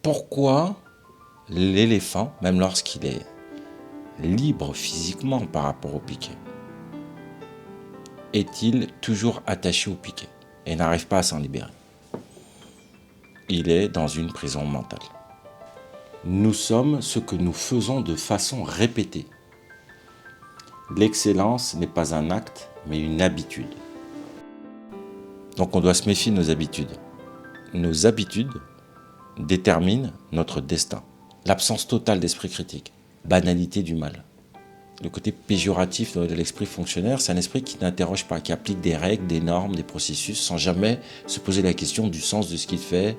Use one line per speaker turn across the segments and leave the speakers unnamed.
pourquoi l'éléphant, même lorsqu'il est libre physiquement par rapport au piquet, est-il toujours attaché au piquet et n'arrive pas à s'en libérer? Il est dans une prison mentale. Nous sommes ce que nous faisons de façon répétée. L'excellence n'est pas un acte, mais une habitude. Donc on doit se méfier de nos habitudes. Nos habitudes déterminent notre destin. L'absence totale d'esprit critique, banalité du mal. Le côté péjoratif de l'esprit fonctionnaire, c'est un esprit qui n'interroge pas, qui applique des règles, des normes, des processus, sans jamais se poser la question du sens de ce qu'il fait.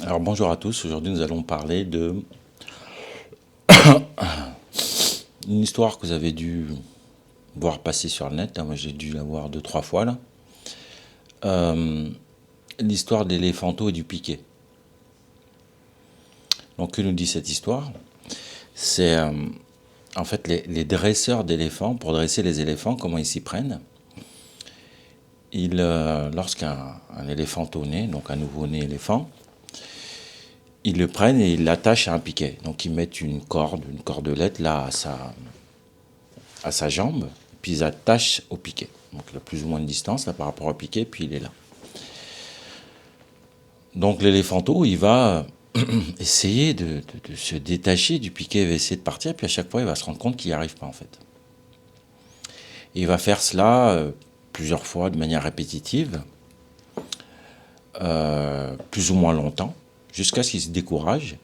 Alors bonjour à tous, aujourd'hui nous allons parler de une histoire que vous avez dû voir passer sur le net. Moi j'ai dû la voir 2-3 fois là. L'histoire de l'éléphanteau et du piquet. Donc que nous dit cette histoire? C'est en fait les dresseurs d'éléphants, pour dresser les éléphants, comment ils s'y prennent. Lorsqu'un éléphanteau naît, donc un nouveau-né éléphant, ils le prennent et ils l'attachent à un piquet. Donc ils mettent une cordelette là à sa jambe, puis ils attachent au piquet. Donc il a plus ou moins de distance là par rapport au piquet, puis il est là. Donc l'éléphanteau, il va essayer de se détacher du piquet, il va essayer de partir, puis à chaque fois il va se rendre compte qu'il n'y arrive pas en fait. Et il va faire cela plusieurs fois de manière répétitive, plus ou moins longtemps, jusqu'à ce qu'il se décourage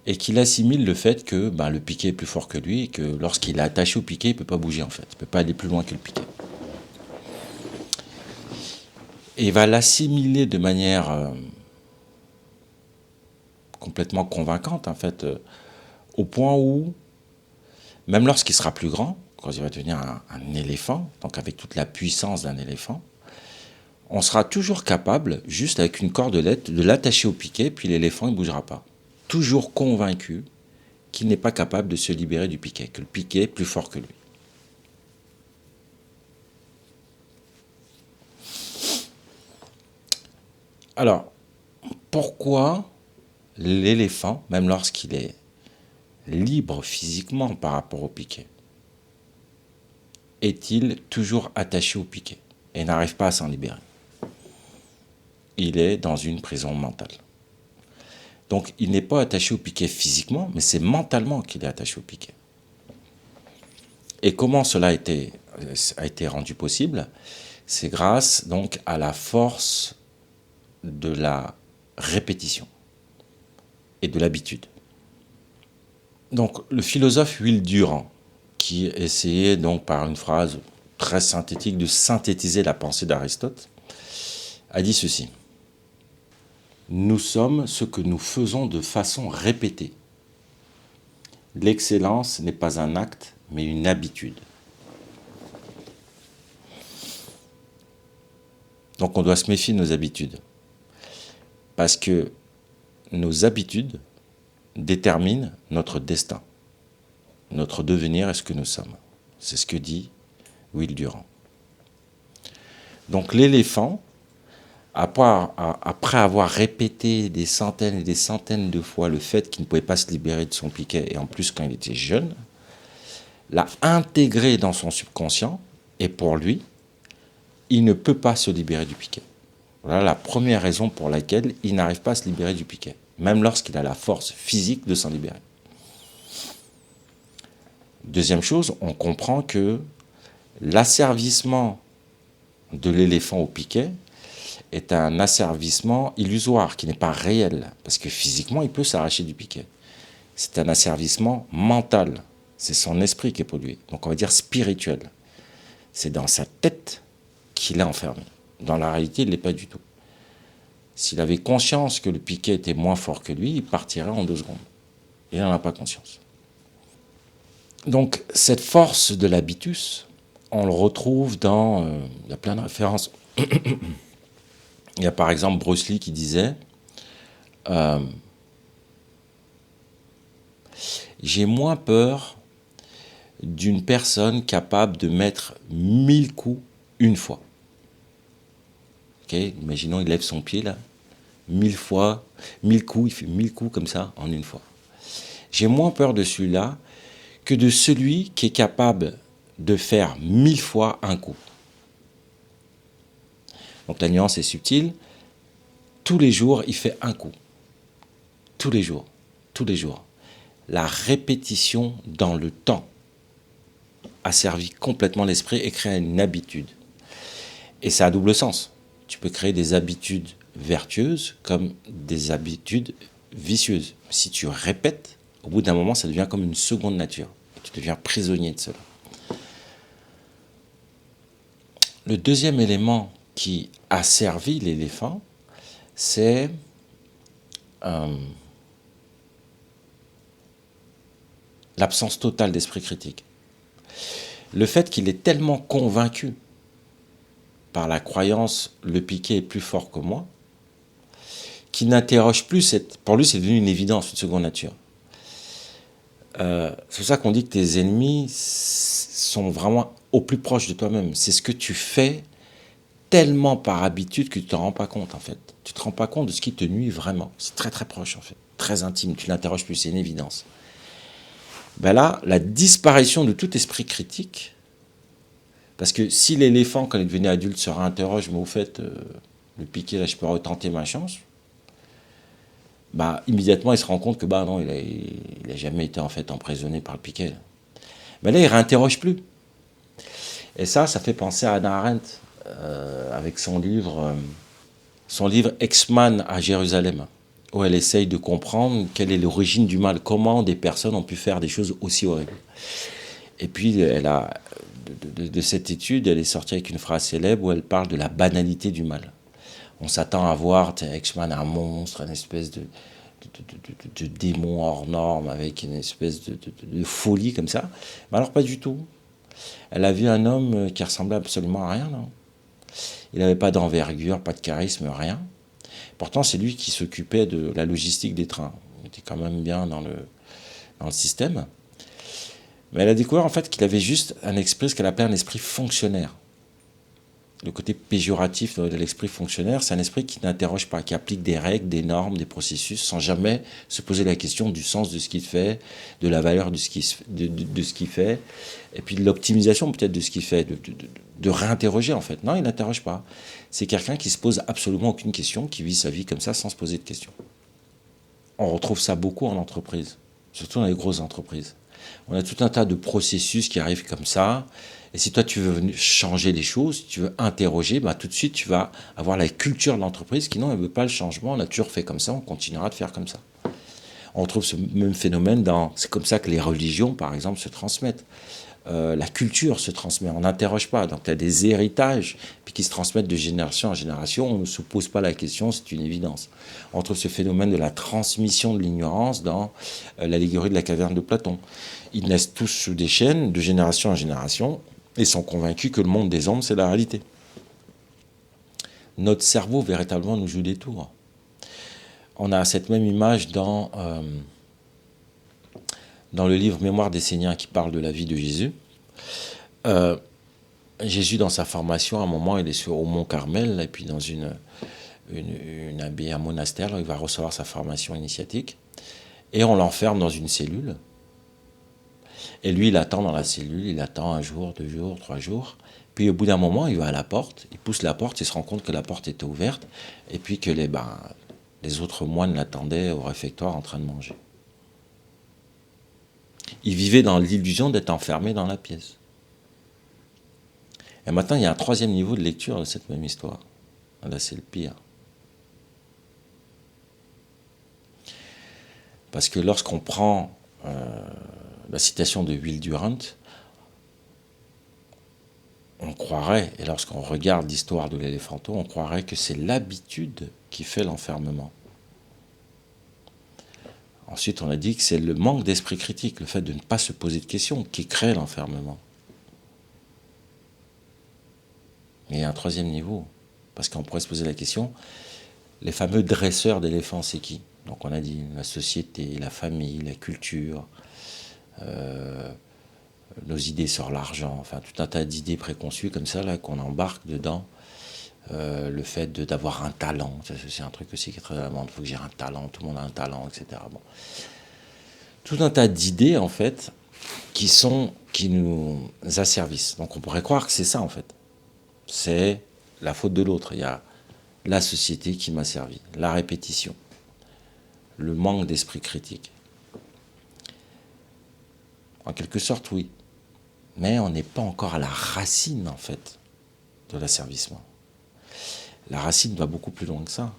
et qu'il assimile le fait que le piquet est plus fort que lui et que lorsqu'il est attaché au piquet, il ne peut pas bouger en fait, il ne peut pas aller plus loin que le piquet. Et il va l'assimiler de manière complètement convaincante en fait, au point où, même lorsqu'il sera plus grand, quand il va devenir un éléphant, donc avec toute la puissance d'un éléphant, on sera toujours capable, juste avec une cordelette, de l'attacher au piquet, puis l'éléphant ne bougera pas. Toujours convaincu qu'il n'est pas capable de se libérer du piquet, que le piquet est plus fort que lui. Alors, pourquoi l'éléphant, même lorsqu'il est libre physiquement par rapport au piquet, est-il toujours attaché au piquet et n'arrive pas à s'en libérer? Il est dans une prison mentale. Donc il n'est pas attaché au piquet physiquement, mais c'est mentalement qu'il est attaché au piquet. Et comment cela a été rendu possible? C'est grâce donc à la force de la répétition et de l'habitude. Donc le philosophe Will Durant, qui essayait donc par une phrase très synthétique de synthétiser la pensée d'Aristote, a dit ceci: nous sommes ce que nous faisons de façon répétée. L'excellence n'est pas un acte, mais une habitude. Donc on doit se méfier de nos habitudes. Parce que nos habitudes déterminent notre destin, notre devenir et ce que nous sommes. C'est ce que dit Will Durant. Donc l'éléphant, après avoir répété des centaines et des centaines de fois le fait qu'il ne pouvait pas se libérer de son piquet, et en plus quand il était jeune, l'a intégré dans son subconscient, et pour lui, il ne peut pas se libérer du piquet. Voilà la première raison pour laquelle il n'arrive pas à se libérer du piquet, même lorsqu'il a la force physique de s'en libérer. Deuxième chose, on comprend que l'asservissement de l'éléphant au piquet est un asservissement illusoire, qui n'est pas réel, parce que physiquement, il peut s'arracher du piquet. C'est un asservissement mental, c'est son esprit qui est pollué, donc on va dire spirituel. C'est dans sa tête qu'il est enfermé. Dans la réalité, il ne l'est pas du tout. S'il avait conscience que le piquet était moins fort que lui, il partirait en 2 secondes. Il n'en a pas conscience. Donc, cette force de l'habitus, on le retrouve dans... il y a plein de références. Il y a par exemple Bruce Lee qui disait j'ai moins peur d'une personne capable de mettre 1000 coups une fois. Okay, imaginons, il lève son pied là, 1000 fois, 1000 coups, il fait 1000 coups comme ça en une fois. J'ai moins peur de celui-là que de celui qui est capable de faire 1000 fois un coup. Donc la nuance est subtile. Tous les jours, il fait un coup. Tous les jours. Tous les jours. La répétition dans le temps a servi complètement l'esprit et créé une habitude. Et ça a double sens. Tu peux créer des habitudes vertueuses comme des habitudes vicieuses. Si tu répètes, au bout d'un moment, ça devient comme une seconde nature. Tu deviens prisonnier de cela. Le deuxième élément qui a servi l'éléphant, c'est l'absence totale d'esprit critique. Le fait qu'il est tellement convaincu par la croyance « le piquet est plus fort que moi », qu'il n'interroge plus, pour lui c'est devenu une évidence, une seconde nature. C'est pour ça qu'on dit que tes ennemis sont vraiment au plus proche de toi-même. C'est ce que tu fais tellement par habitude que tu ne te rends pas compte en fait. Tu ne te rends pas compte de ce qui te nuit vraiment. C'est très très proche en fait, très intime, tu l'interroges plus, c'est une évidence. Ben là, la disparition de tout esprit critique, parce que si l'éléphant, quand il devenait adulte, se réinterroge, mais au fait, le piquet, là, je peux retenter ma chance, bah, immédiatement, il se rend compte que bah, non, il a jamais été en fait emprisonné par le piquet. Mais là, il ne réinterroge plus. Et ça fait penser à Hannah Arendt, avec son livre Ex-Man à Jérusalem, où elle essaye de comprendre quelle est l'origine du mal, comment des personnes ont pu faire des choses aussi horribles. Et puis, elle a, de cette étude, elle est sortie avec une phrase célèbre où elle parle de la banalité du mal. On s'attend à voir Ex-Man un monstre, une espèce de démon hors norme, avec une espèce de folie comme ça. Mais alors, pas du tout. Elle a vu un homme qui ressemblait absolument à rien, non. Il n'avait pas d'envergure, pas de charisme, rien. Pourtant, c'est lui qui s'occupait de la logistique des trains. Il était quand même bien dans le système. Mais elle a découvert en fait qu'il avait juste un esprit, ce qu'elle appelait un esprit fonctionnaire. Le côté péjoratif de l'esprit fonctionnaire, c'est un esprit qui n'interroge pas, qui applique des règles, des normes, des processus, sans jamais se poser la question du sens de ce qu'il fait, de la valeur de ce qu'il fait, et puis de l'optimisation peut-être de ce qu'il fait, de réinterroger en fait. Non, il n'interroge pas. C'est quelqu'un qui se pose absolument aucune question, qui vit sa vie comme ça sans se poser de questions. On retrouve ça beaucoup en entreprise, surtout dans les grosses entreprises. On a tout un tas de processus qui arrivent comme ça. Et si toi, tu veux changer les choses, si tu veux interroger, bah, tout de suite, tu vas avoir la culture de l'entreprise qui, non, elle ne veut pas le changement, on a toujours fait comme ça, on continuera de faire comme ça. On retrouve ce même phénomène c'est comme ça que les religions, par exemple, se transmettent. La culture se transmet, on n'interroge pas. Donc, tu as des héritages puis qui se transmettent de génération en génération. On ne se pose pas la question, c'est une évidence. On trouve ce phénomène de la transmission de l'ignorance dans l'allégorie de la caverne de Platon. Ils naissent tous sous des chaînes, de génération en génération, et sont convaincus que le monde des ombres, c'est la réalité. Notre cerveau, véritablement, nous joue des tours. On a cette même image dans le livre Mémoires d'Esséniens qui parle de la vie de Jésus. Jésus, dans sa formation, à un moment, il est au Mont Carmel, et puis dans une abbaye, un monastère, là, il va recevoir sa formation initiatique, et on l'enferme dans une cellule. Et lui, il attend dans la cellule, il attend 1 jour, 2 jours, 3 jours. Puis au bout d'un moment, il va à la porte, il pousse la porte, il se rend compte que la porte était ouverte, et puis que les autres moines l'attendaient au réfectoire en train de manger. Il vivait dans l'illusion d'être enfermé dans la pièce. Et maintenant, il y a un 3e niveau de lecture de cette même histoire. Là, c'est le pire. Parce que lorsqu'on prend la citation de Will Durant, on croirait, et lorsqu'on regarde l'histoire de l'éléphanteau, on croirait que c'est l'habitude qui fait l'enfermement. Ensuite, on a dit que c'est le manque d'esprit critique, le fait de ne pas se poser de questions, qui crée l'enfermement. Mais il y a un 3e niveau, parce qu'on pourrait se poser la question, les fameux dresseurs d'éléphants, c'est qui? Donc on a dit la société, la famille, la culture, nos idées sur l'argent, enfin tout un tas d'idées préconçues comme ça, là, qu'on embarque dedans. Le fait d'avoir un talent, c'est un truc aussi qui est très important, il faut que j'ai un talent, tout le monde a un talent, etc. Bon. Tout un tas d'idées, en fait, qui nous asservissent. Donc on pourrait croire que c'est ça, en fait. C'est la faute de l'autre. Il y a la société qui m'a servi, la répétition, le manque d'esprit critique. En quelque sorte, oui. Mais on n'est pas encore à la racine, en fait, de l'asservissement. La racine va beaucoup plus loin que ça.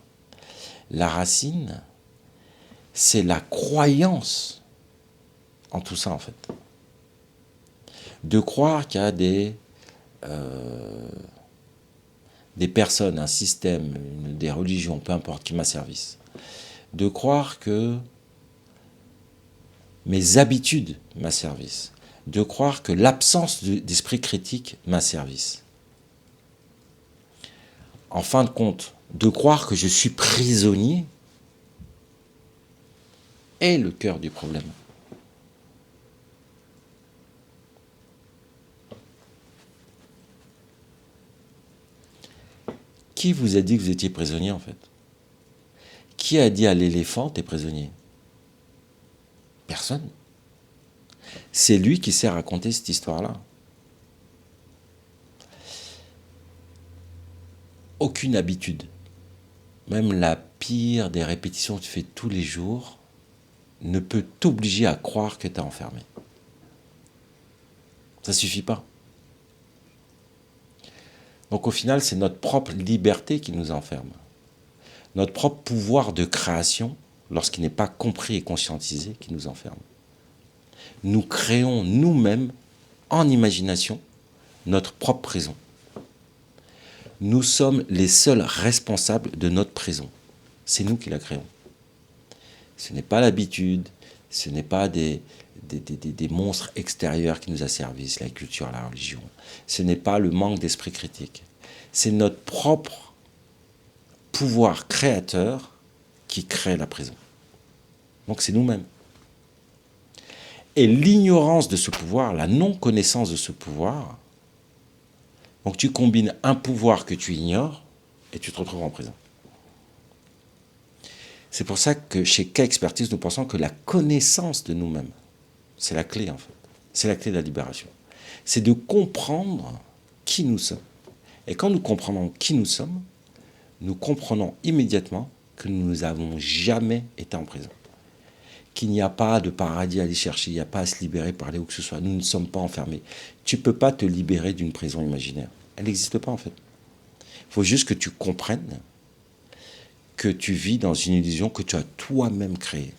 La racine, c'est la croyance en tout ça, en fait. De croire qu'il y a des personnes, un système, des religions, peu importe, qui m'asservissent. De croire que mes habitudes m'asservissent. De croire que l'absence d'esprit critique m'asservisse. En fin de compte, de croire que je suis prisonnier est le cœur du problème. Qui vous a dit que vous étiez prisonnier, en fait? Qui a dit à l'éléphant, t'es prisonnier? Personne. C'est lui qui s'est raconté cette histoire-là. Aucune habitude, même la pire des répétitions que tu fais tous les jours, ne peut t'obliger à croire que tu es enfermé. Ça ne suffit pas. Donc au final, c'est notre propre liberté qui nous enferme. Notre propre pouvoir de création, lorsqu'il n'est pas compris et conscientisé, qui nous enferme. Nous créons nous-mêmes, en imagination, notre propre prison. Nous sommes les seuls responsables de notre prison. C'est nous qui la créons. Ce n'est pas l'habitude, ce n'est pas des monstres extérieurs qui nous asservissent, la culture, la religion. Ce n'est pas le manque d'esprit critique. C'est notre propre pouvoir créateur qui crée la prison. Donc c'est nous-mêmes. Et l'ignorance de ce pouvoir, la non-connaissance de ce pouvoir, donc tu combines un pouvoir que tu ignores et tu te retrouves en prison. C'est pour ça que chez K-Expertise, nous pensons que la connaissance de nous-mêmes, c'est la clé en fait. C'est la clé de la libération. C'est de comprendre qui nous sommes. Et quand nous comprenons qui nous sommes, nous comprenons immédiatement que nous n'avons jamais été en prison. Qu'il n'y a pas de paradis à aller chercher, il n'y a pas à se libérer par aller où que ce soit. Nous ne sommes pas enfermés. Tu ne peux pas te libérer d'une prison imaginaire. Elle n'existe pas en fait. Il faut juste que tu comprennes que tu vis dans une illusion que tu as toi-même créée.